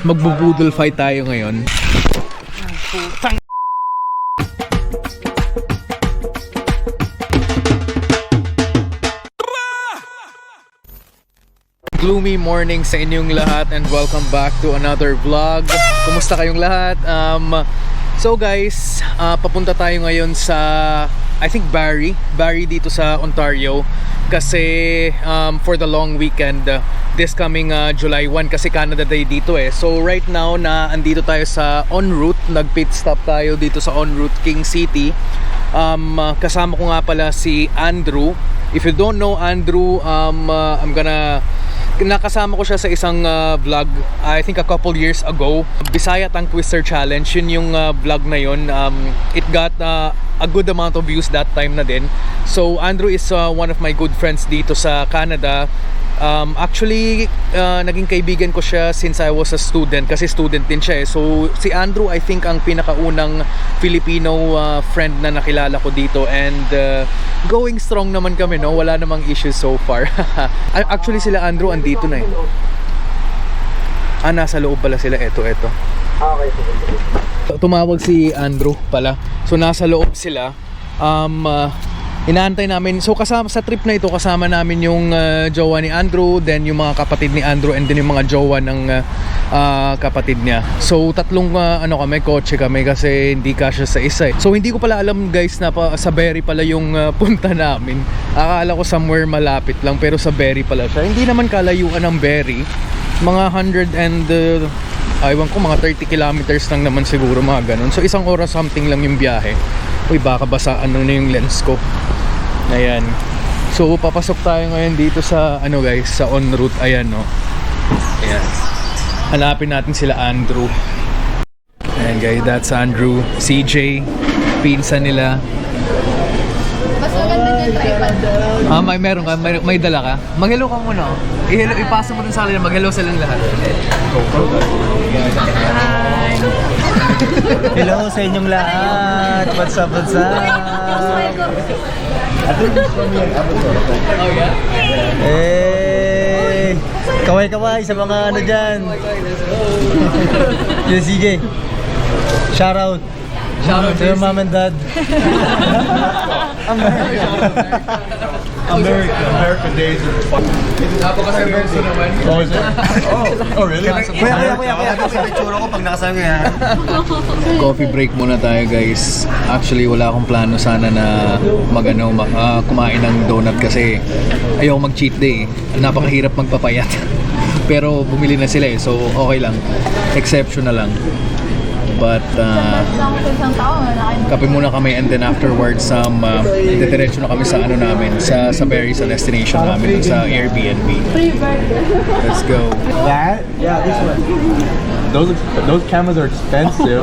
Magbo-boodle fight tayo ngayon. Gloomy morning sa inyong lahat and welcome back to another vlog. Kumusta kayong lahat? So guys, papunta tayo ngayon sa I think Barrie dito sa Ontario kasi for the long weekend this coming July 1 kasi Canada Day dito eh. So right now na andito tayo sa en route, nag-pit stop tayo dito sa en route King City. Kasama ko nga pala si Andrew. If you don't know Andrew, nakasama ko siya sa isang vlog I think a couple years ago, Bisaya Tongue Twister Challenge. Yun yung vlog na yun. It got a good amount of views that time na din. So Andrew is one of my good friends dito sa Canada. Actually naging kaibigan ko siya since I was a student kasi student din siya eh. So si Andrew I think ang pinakaunang Filipino friend na nakilala ko dito and going strong naman kami, no? Wala namang issues so far. Actually sila Andrew andito na eh. Nasa loob pala sila. Eto. Okay, sige. Tumawag si Andrew pala. So nasa loob sila. Inaantay namin. So kasama sa trip na ito, kasama namin yung jowa ni Andrew, then yung mga kapatid ni Andrew, and then yung mga jowa ng kapatid niya. So tatlong kami, kotse kami kasi hindi kasya sa isa eh. So hindi ko pala alam guys na sa Barrie pala yung punta namin. Akala ko somewhere malapit lang pero sa Barrie pala siya. Hindi naman kalayuan ng Barrie. Mga 100 and aywan ko, mga 30 kilometers lang naman siguro, mga ganun. So isang oras something lang yung biyahe. Uy, baka basaan na yung lens ko. Ayan. So papasok tayo ngayon dito sa guys, sa en route. Ayan, no. Ayan. Hanapin natin sila Andrew. Ayan guys, that's Andrew. CJ, pinsan nila. Mas maganda dyan tripod. Meron ka? May dala ka? Mag-hello ka muna. Ipasa mo dun sa kanila, mag-hello silang lahat. Hi! Hello sa inyong lahat. What's up? Oh yeah? Kaway-kaway sa mga dyan. Yes, sige. Shout out to your mom and dad. American days are fucking. Napaka-seryoso naman. Oh, really? Kuya. Picture ko pag nakasama niya. Coffee break muna tayo guys. Actually wala akong plano sana na kumain ng donut kasi ayoko mag-cheat day. Napakahirap magpapayat. Pero bumili na sila eh, so okay lang. Exceptional lang. But kape muna kami and then afterwards diretso na kami sa namin, sa Barrie, sa destination namin, sa Airbnb. Let's go. That? Yeah, this one. Those cameras are expensive.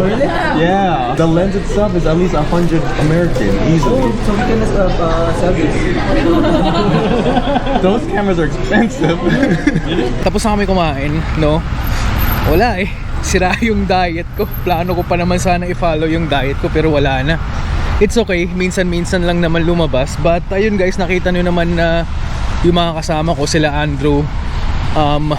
Yeah. The lens itself is at least 100 American easily. So we can sell this. Those cameras are expensive. Tapos na kami kumain, no? Wala eh. Sira yung diet ko. Plano ko pa naman sana i-follow yung diet ko pero wala na. It's okay, minsan-minsan lang naman lumabas. But ayun guys, nakita nyo naman na yung mga kasama ko, sila Andrew,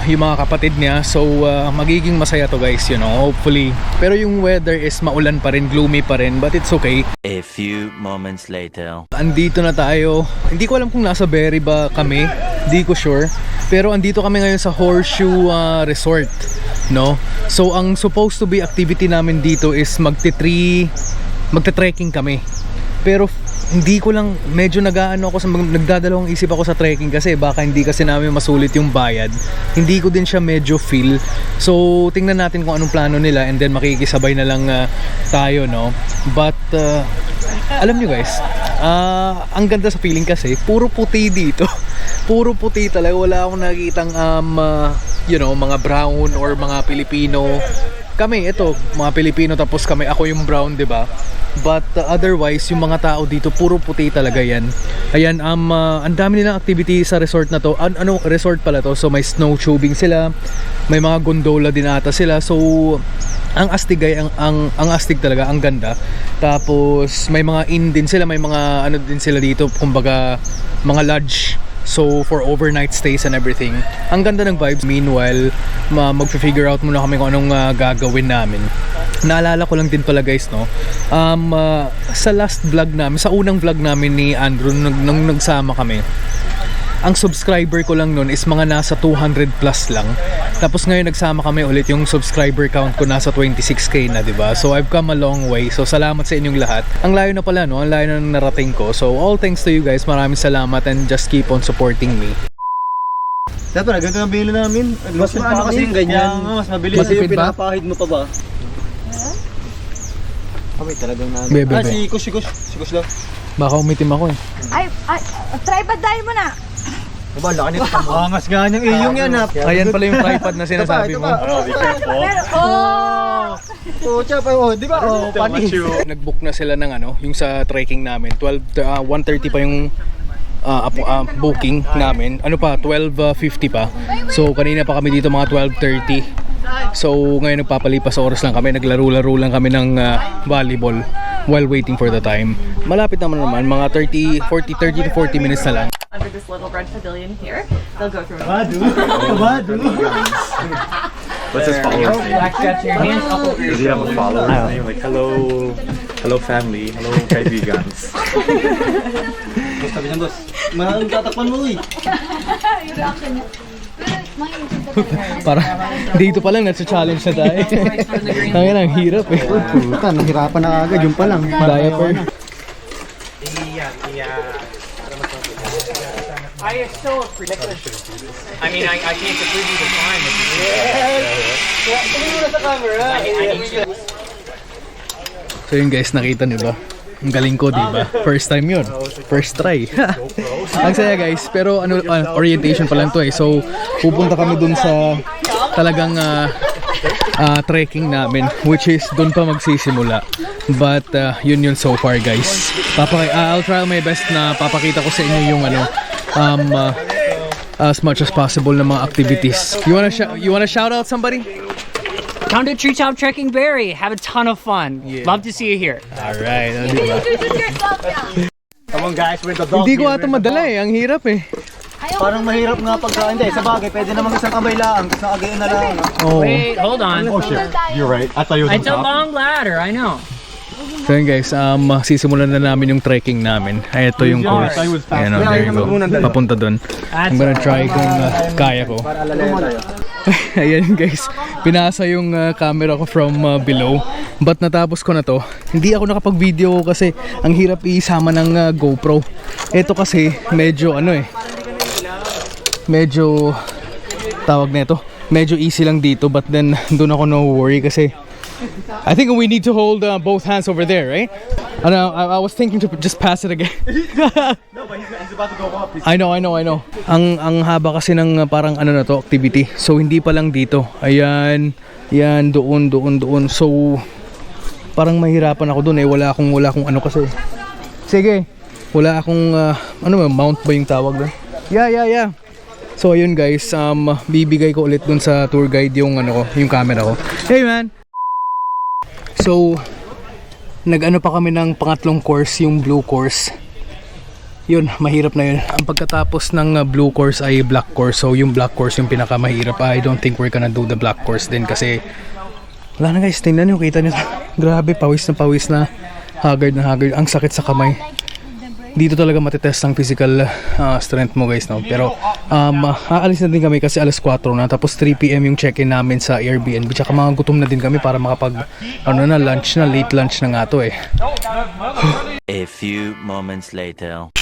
yung mga kapatid niya. So magiging masaya to guys, you know, hopefully. Pero yung weather is maulan pa rin, gloomy pa rin, but it's okay. A few moments later. Andito na tayo. Hindi ko alam kung nasa Barrie ba kami, hindi ko sure. Pero andito kami ngayon sa Horseshoe Resort, no? So ang supposed to be activity namin dito is magte-trekking kami. Pero hindi ko lang, medyo nagdadalawang isip ako sa trekking kasi baka hindi kasi namin masulit yung bayad. Hindi ko din siya medyo feel. So tingnan natin kung anong plano nila and then makikisabay na lang tayo, no? But alam nyo guys, ang ganda sa feeling kasi puro puti dito. Puro puti talaga. Wala akong nakikitang mga brown or mga Pilipino. Kami, ito, mga Pilipino tapos ako yung brown, 'di ba? But otherwise, yung mga tao dito puro puti talaga 'yan. Ayan, ang dami nilang activity sa resort na to. Ano resort pala to? So may snow tubing sila. May mga gondola din ata sila. So ang astig ang astig talaga, ang ganda. Tapos may mga inn din sila, may mga din sila dito, kumbaga mga lodge So for overnight stays and everything, ang ganda ng vibes. Meanwhile, mag-figure out muna kami kung anong gagawin namin. Naalala ko lang din pala guys, no? Sa last vlog namin, sa unang vlog namin ni Andrew nung nagsama kami, ang subscriber ko lang nun is mga nasa 200 plus lang. Tapos ngayon nagsama kami ulit, yung subscriber count ko nasa 26k na, diba? So I've come a long way. So salamat sa inyong lahat. Ang layo na pala, no? Ang layo na narating ko. So all thanks to you guys. Maraming salamat and just keep on supporting me. Dapat na, ganito ang bili namin. Mas paano kasi yung ganyan? Mas mabilis Matipid yung ba? pinapahid mo pa ba? Kami talagang namin. Bebe, Si Kush lang. baka umitim ako eh. Ay, tripod dahil mo na. Diba, laki nito. Angas nga niyang iyong yan ha. Ayan pala yung tripod na sinasabi mo. Pero, oh! Pucha pa, di ba? Panis. Nag-book na sila ng ano, yung sa trekking namin. 1:30 pa yung booking namin. Ano pa, 12:50 pa. So kanina pa kami dito mga 12:30. So ngayon nagpapalipas oras lang kami. Naglaro-laro lang kami ng volleyball while waiting for the time. Malapit naman mga 30 to 40 minutes na lang. Under this little red pavilion here, they'll go through. Badu. What's his follower's name? Does he have a follower's name? Like, hello family, hello kaibigans. Boss, tabi niyan, boss. Maraming tatakpan mo eh. Yung reaction niya. Para dito pa lang nasa-challenge na tayo. Kaya lang hirap eh. Puta, nahirapan na agad. Yung pa lang. Diaper. I still ridiculous. I mean, I can't approve you the time. So yun guys, nakita niyo ba? Ang galing ko, di ba? First time yun. First try. Ang saya guys, pero orientation pa lang to eh. So pupunta kami dun sa talagang trekking namin, which is dun pa magsisimula. But yun so far guys. I'll try my best na papakita ko sa inyo yung as much as possible na mga activities. You wanna shout out somebody? Come to Treetop Trekking Berry. Have a ton of fun. Love to see you here. Alright, diba? Come on guys, we're the dog. Hindi ko ata madala eh, ang hirap eh. Parang mahirap nga pagka, hindi, sa bagay, pwede naman isang kamay lang, isang agayin na lang. Oh. Wait, hold on. Oh shit, you're right. I thought you were on It's a top. long ladder, I know. So yun guys, sisimulan na namin yung trekking namin. Ay, ito yung course. Ayan o, there you go. Papunta dun. I'm gonna try kung kaya ko. Ayan guys, pinasa yung camera ko from below. But natapos ko na to. Hindi ako nakapag-video kasi ang hirap isama ng GoPro. Ito kasi medyo medyo tawag na ito. Medyo easy lang dito, but then doon ako no-worry kasi I think we need to hold both hands over there, right? I was thinking to just pass it again. No, but he's about to go up. I know. Ang haba kasi ng parang na to, activity. So hindi pa lang dito. Ayan, yan, doon. So parang mahirapan ako doon eh. Wala akong kasi. Sige. Wala akong mount ba yung tawag doon? Yeah. So ayun guys, bibigay ko ulit doon sa tour guide yung yung camera ko. Hey man. So pa kami ng pangatlong course, yung blue course. Yun, mahirap na yun. Ang pagkatapos ng blue course ay black course. So yung black course yung pinakamahirap. I don't think we're gonna do the black course din kasi wala na guys, tingnan nyo, kita nyo. Grabe, pawis na, haggard. Ang sakit sa kamay. Dito talaga matitest ang physical strength mo guys, no? Pero aalis na din kami kasi alas 4 na, tapos 3 PM yung check-in namin sa Airbnb. Tsaka mga gutom na din kami para makapag lunch na, late lunch na nga to eh. A few moments later.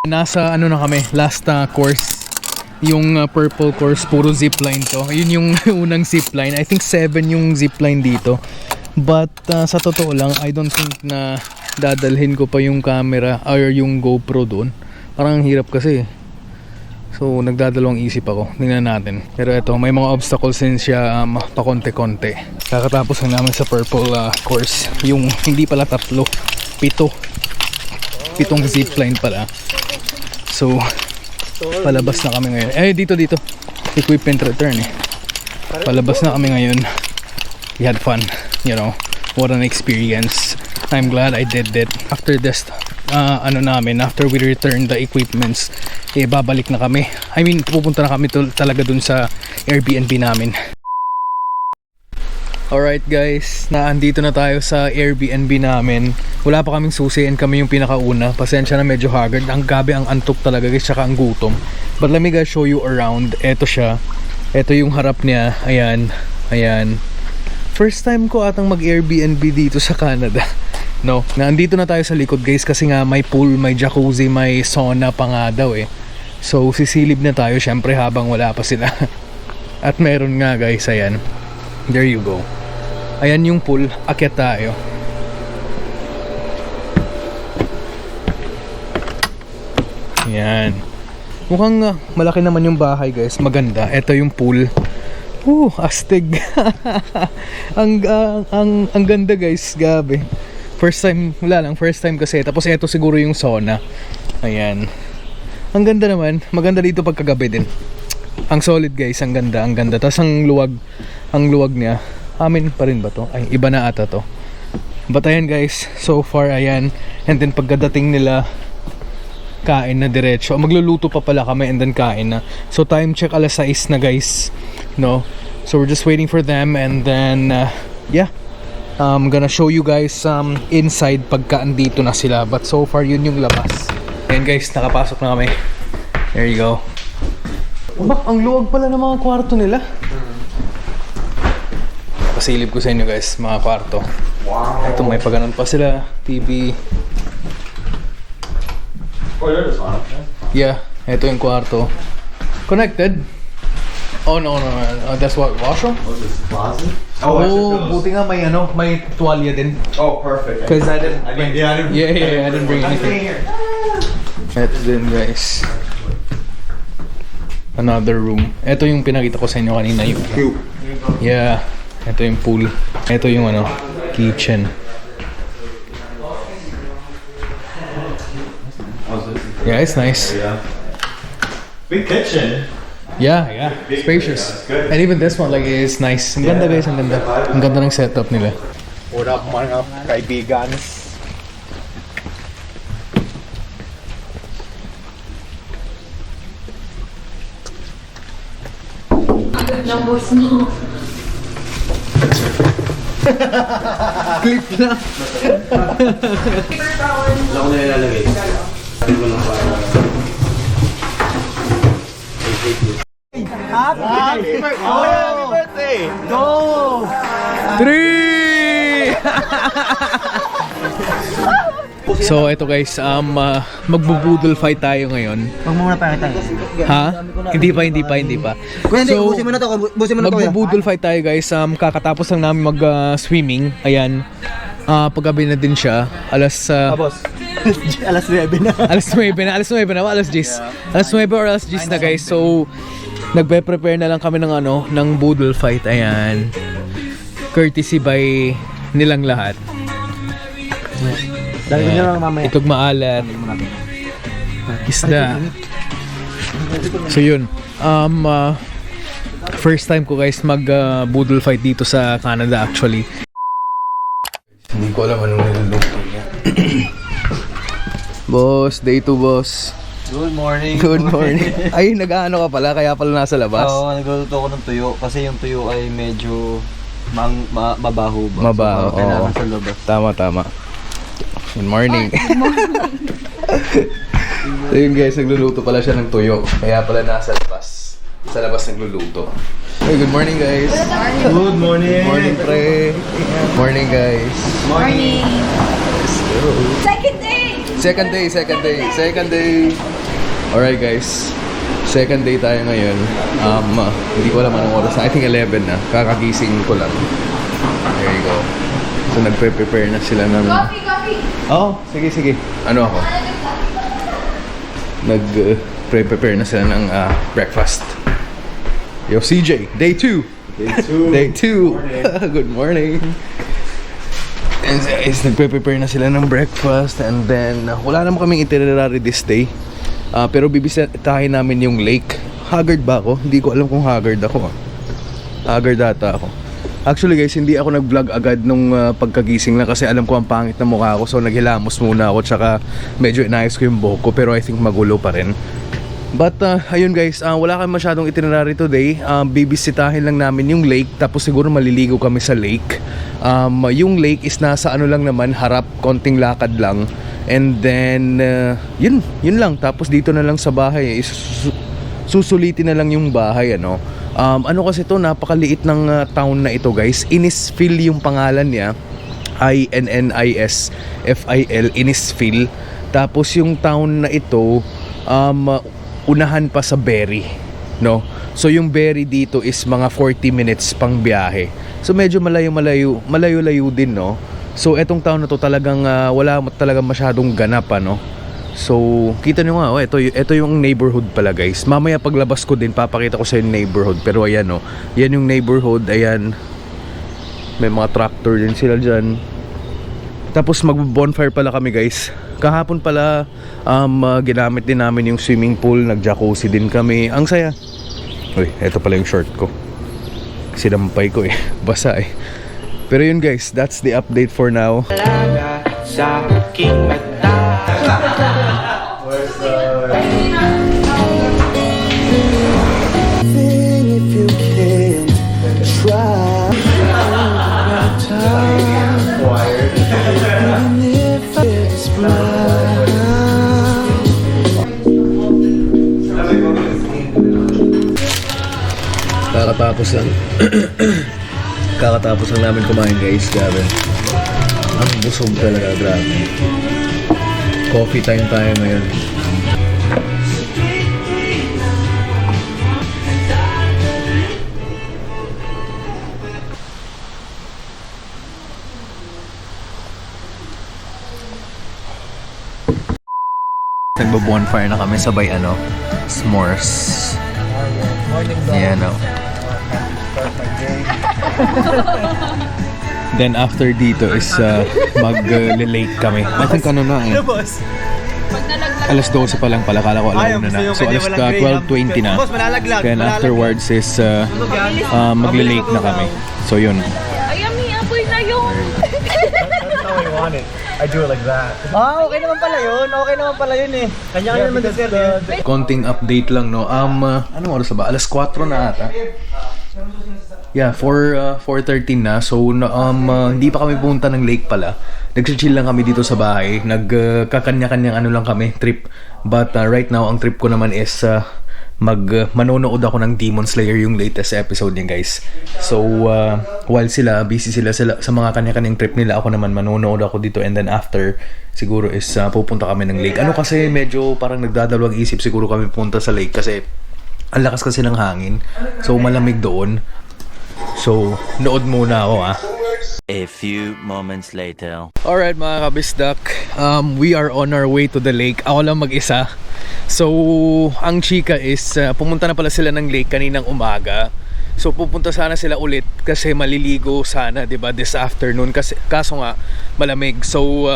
Nasa na kami, last course. Yung purple course, puro zipline to. Yun yung unang zipline. I think 7 yung zipline dito. But sa totoo lang, I don't think na dadalhin ko pa yung camera or yung GoPro doon. Parang ang hirap kasi. So nagdadalawang isip ako. Tingnan natin. Pero ito, may mga obstacles din siya pakonte-konte. Kakatapos lang namin sa purple course. Yung hindi pala 3, 7 zipline pala. So palabas na kami ngayon. Dito. equipment return eh. Palabas na kami ngayon. We had fun, you know. What an experience. I'm glad I did it. After this, after we return the equipments, babalik na kami. I mean, pupunta na kami talaga dun sa Airbnb namin. Alright guys, naandito na tayo sa Airbnb namin. Wala pa kaming susi and kami yung pinakauna. Pasensya na, medyo haggard. Ang gabi, ang antok talaga guys, tsaka ang gutom. But let me guys show you around. Eto siya. Eto yung harap niya. Ayan. Ayan. First time ko atang mag-Airbnb dito sa Canada. No, naandito na tayo sa likod guys kasi nga may pool, may jacuzzi, may sauna pa nga daw eh. So sisilib na tayo syempre habang wala pa sila. At meron nga guys, ayan. There you go. Ayan yung pool, akyat tayo. Ayan. Mukhang malaki naman yung bahay guys, maganda. Ito yung pool. Astig. ang ganda guys, gabi. First time, wala lang, first time kasi. Tapos ito siguro yung sauna. Ayan. Ang ganda naman, maganda dito pagkagabi din. Ang solid guys, ang ganda, ang ganda. Tapos ang luwag niya. Amin pa rin ba to? Ay, iba na ata to. But ayan guys, so far ayan. And then pagkadating nila, kain na diretso. Magluluto pa pala kami and then kain na. So time check alas 6 na guys. No? So we're just waiting for them and then yeah. I'm gonna show you guys inside pagka andito na sila. But so far yun yung labas. Ayan guys, nakapasok na kami. There you go. Ang luwag pala ng mga kwarto nila. Pasilip ko sa inyo guys, mga kwarto. Wow. Ito may paganon pa sila, TV. Oh, there's one. Yeah, ito yung kwarto. Connected? Oh no, that's what, washroom? What's this, closet? Buti nga may tuwalya din. Oh, perfect. Because I didn't bring, I didn't bring anything. Ito din guys. Another room. Ito yung pinakita ko sa inyo kanina yung. Yeah. Ito yung pool. Ito yung kitchen. Yeah, it's nice. Big kitchen. Yeah. Spacious. And even this one is nice. Ang ganda guys, ang ganda. Ang ganda ng setup nila. What up mga kaibigan? Clip na. Ako na nilalagay. Happy birthday! Go! 3! So ito guys, magbo-boodle fight tayo ngayon. Huwag muna pa tayo. Ha? Hindi pa. So, busin mo na to. Magbo-boodle fight tayo guys. Kakatapos lang namin mag-swimming. Ayan. Paggabi na din siya. Alas 9 na. alas 9 na, alas 10. Alas 9 or alas 10 na guys. So nagpe-prepare na lang kami ng boodle fight. Ayan. Courtesy by nilang lahat. Dahil ko lang mamaya. Itog maalat. Isda. So yun. First time ko guys mag boodle fight dito sa Canada actually. Hindi ko alam anong niluluto niya. Boss, day 2 boss. Good morning. Good morning. Ay, nag-aano ka pala, kaya pala nasa labas. Oo, nagluluto ko ng tuyo kasi yung tuyo ay medyo mabaho ba? Mabaho, So, kailangan oo. sa labas. Tama. Good morning. So yun guys, nagluluto pala siya ng tuyo. Kaya pala nasa labas. Sa labas nagluluto. Hey, good morning guys. Good morning. Morning pre. Morning guys. Morning. Second day. Alright guys. Second day tayo ngayon. Hindi ko alam anong oras na. I think 11 na. Kakagising ko lang. There you go. So nagpe-prepare na sila ng... Coffee. Oh, sige. Ano ako? Nag-prepare na sila ng breakfast. Yo, CJ, day 2. Day 2. Good morning. And guys, nagpe-prepare na sila ng breakfast. And then, wala naman kaming itinerary this day. Pero bibisitahin namin yung lake. Haggard ba ako? Hindi ko alam kung haggard ako. Haggard data ako. Actually guys, hindi ako nag-vlog agad nung pagkagising lang kasi alam ko ang pangit na mukha ko. So naghilamos muna ako, tsaka medyo inayos ko yung buhok ko, pero I think magulo pa rin. But ayun guys, wala kami masyadong itinerary today. Bibisitahin lang namin yung lake, tapos siguro maliligo kami sa lake. Yung lake is nasa ano lang naman, harap, konting lakad lang. And then yun lang. Tapos dito na lang sa bahay, susulitin na lang yung bahay, ano. Ano kasi to, napakaliit ng town na ito guys. Innisfil yung pangalan niya, INNISFIL, Innisfil. Tapos yung town na ito, unahan pa sa Berry, no? So yung Berry dito is mga 40 minutes pang biyahe. So medyo malayo-layo din, no? So etong town na to talagang wala talagang masyadong ganap, ano? So kita nyo nga, ito yung neighborhood pala guys. Mamaya paglabas ko din papakita ko sa yung neighborhood. Pero ayan, no, yan yung neighborhood. Ayan, may mga tractor din sila dyan. Tapos mag-bonfire pala kami guys. Kahapon pala ginamit din namin yung swimming pool. Nag-jacuzzi din kami. Ang saya. Uy, ito pala yung short ko. Sinampay ko eh. Basa eh. Pero yun guys, that's the update for now. Kakatapos lang namin kumain guys, grabe. Ang busog talaga, grabe. Coffee time tayo ngayon. Nagbo-bonfire na kami sabay s'mores. Ayan, no. Then after dito is mag-lake kami. I think alas 12 pa lang pala, kala ko alauna na. So alas 12:20 na. Then afterwards is mag-lake na kami. So yun. Ay, amoy na yun! That's how I want it. I do it like that. Okay naman pala yun. Okay naman pala yun eh. Kanya-kanya naman dessert eh. Konting update lang, no. Anong oras ba? Alas 4 na ata. Yeah, 4:13 na. So hindi pa kami pumunta ng lake pala. Nagchill lang kami dito sa bahay. Nagkakanya-kanyang lang kami, trip. But right now ang trip ko naman is manonood ako ng Demon Slayer, yung latest episode niya guys. So while busy sila sa mga kanya-kanyang trip nila, ako naman manonood ako dito, and then after siguro is pupunta kami ng lake. Ano kasi medyo parang nagdadalawang isip siguro kami pupunta sa lake kasi ang lakas kasi ng hangin. So malamig doon. So nood muna ako A few moments later. Alright mga kabisdak, we are on our way to the lake. Ako lang mag-isa. So ang chika is pumunta na pala sila ng lake kaninang umaga. So pupunta sana sila ulit kasi maliligo sana, 'di ba, this afternoon, kasi kaso nga malamig. So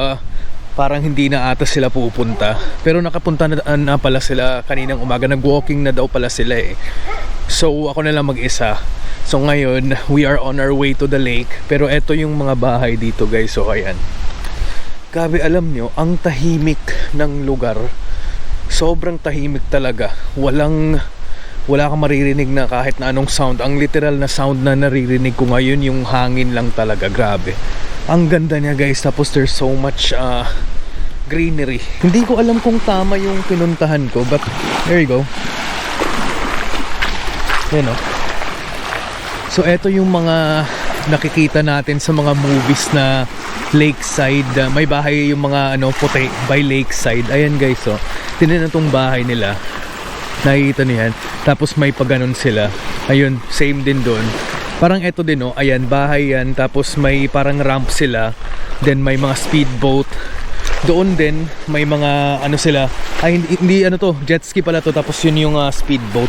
parang hindi na ata sila pupunta. Pero nakapunta na pala sila kaninang umaga. Nag-walking na daw pala sila eh. So ako na lang mag-isa. So ngayon, we are on our way to the lake. Pero eto yung mga bahay dito guys. So ayan. Grabe, alam nyo, ang tahimik ng lugar. Sobrang tahimik talaga. Wala kang maririnig na kahit na anong sound. Ang literal na sound na naririnig ko ngayon, yung hangin lang talaga. Grabe. Ang ganda niya guys. Tapos there's so much greenery. Hindi ko alam kung tama yung pinuntahan ko, but there you go. Yan o. So eto yung mga nakikita natin sa mga movies na lakeside. May bahay yung mga puti by lakeside. Ayan guys, oh. Tingnan na tong bahay nila. Nakikita niyo yan. Tapos may paganon sila. Ayun, same din doon. Parang eto din, oh. Ayan, bahay yan. Tapos may parang ramp sila. Then may mga speedboat. Doon din may mga sila. Ay hindi to, jet ski pala to. Tapos yun yung speedboat.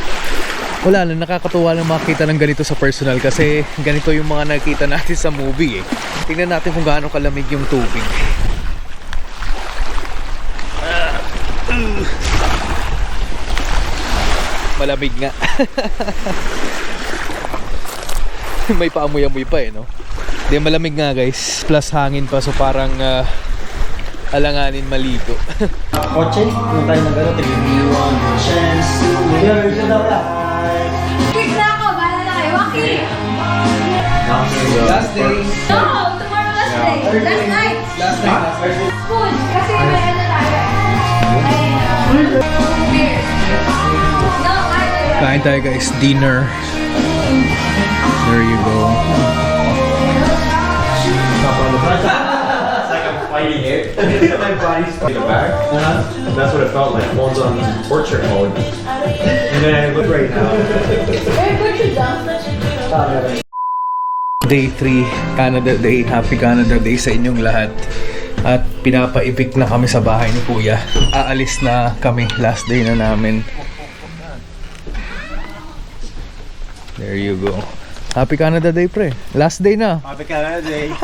Wala lang, nakakatuwa lang makita ng ganito sa personal kasi ganito yung mga nakita natin sa movie eh. Tingnan natin kung gaano kalamig yung tubig. Malamig nga. May paamoy-amoy pa eh, no? Hindi, malamig nga guys. Plus hangin pa, so parang alanganin maligo. Kotse? Kung tayo mag-ano, Quick na ako, bahala na kayo. Waki! Last day. No, tomorrow last day. Last night. Last night. Spoon. Kasi may ano tayo. Beers. No, Kain tayo guys, dinner. There you go. It's like I'm fighting it. My body's in the back. That's what it felt like. Phone's on portrait mode. And then I look right now. Day 3, Canada Day. Happy Canada Day sa inyong lahat. At pinapa-evict na kami sa bahay ni Kuya. Aalis na kami. Last day na namin. There you go. Happy Canada Day, pre. Last day na. Happy Canada Day.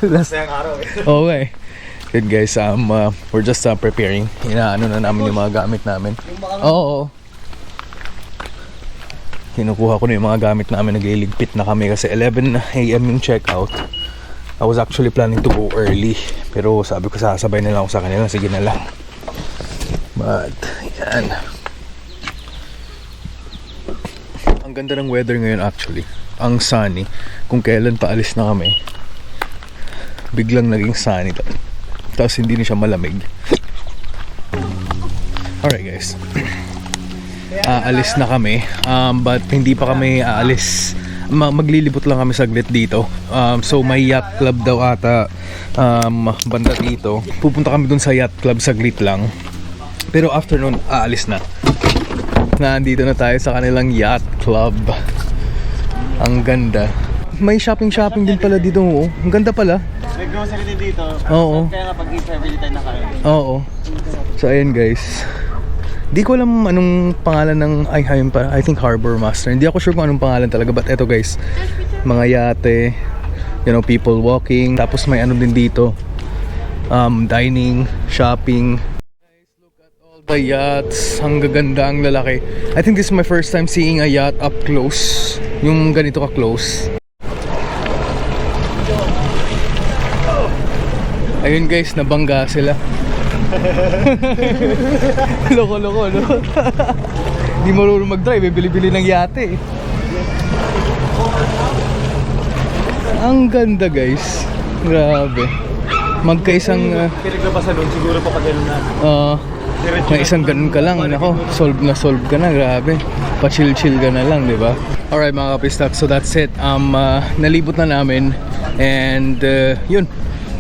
Last Sayang araw eh. Okay. Good guys, we're just preparing. Inaano na namin yung mga gamit namin. Oo. Kinukuha ko na yung mga gamit namin. Nagliligpit na kami kasi 11 AM yung checkout. I was actually planning to go early. Pero sabi ko sasabay na lang ako sa kanila. Sige na lang. But, yan. Ang ganda ng weather ngayon actually. Ang sunny. Kung kailan paalis na kami, biglang naging sunny. Tapos hindi na siya malamig. Alright guys. Aalis na kami. But hindi pa kami aalis. Maglilibot lang kami saglit dito. So may yacht club daw ata banda dito. Pupunta kami dun sa yacht club saglit lang. Pero after nun, aalis na. Nandito na tayo sa kanilang yacht club. Ang ganda. May shopping din pala dito. Oh. Ang ganda pala. May grocery din dito. Oo. Kaya nga pag-i-travel tayo na kayo. Oo. So ayan guys. Di ko alam anong pangalan ng I think Harbor Master. Hindi ako sure kung anong pangalan talaga, but eto guys. Mga yate, you know, people walking. Tapos may ano din dito. Dining, shopping. The yachts, ang gaganda, ang lalaki. I think this is my first time seeing a yacht up close. Yung ganito ka close. Ayun guys, nabangga sila. Loko. Di marunong mag-drive, bili-bili ng yate. Ang ganda guys. Grabe. Magkaisang Pinaglabasan doon, siguro pa ganun na. may isang ganun ka lang, nako, solve ka na, grabe. Pa-chill ka na lang, di ba? Alright mga kapistak, so that's it. Nalibot na namin. And yun,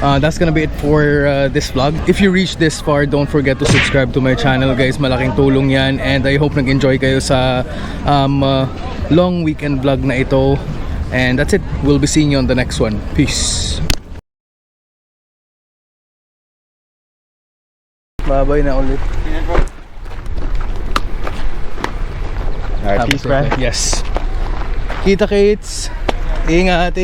that's gonna be it for this vlog. If you reach this far, don't forget to subscribe to my channel guys. Malaking tulong yan. And I hope nag-enjoy kayo sa long weekend vlog na ito. And that's it. We'll be seeing you on the next one. Peace. Bye-bye na ulit. Alright, peace, Brad. Yes. Kita Kates. Ingat.